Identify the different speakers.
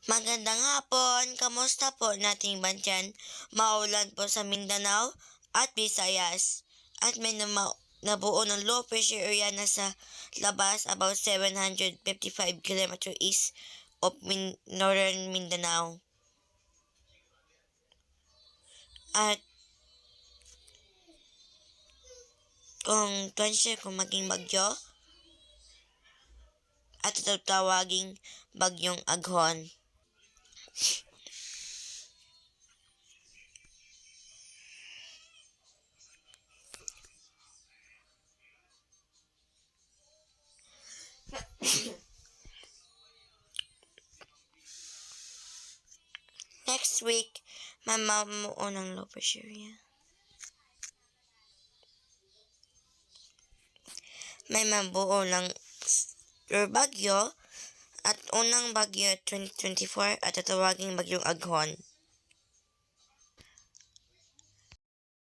Speaker 1: Magandang hapon, kamusta po nating bantiyan? Maulan po sa Mindanao at Visayas. At may nabuo ng low pressure area na sa labas about 755 km east of northern Mindanao. At kung maging bagyo at tatawaging bagyong Aghon. Next week, mamuo ng low pressure area. May mabuo ng bagyo at unang bagyo 2024 at tatawaging bagyong Aghon.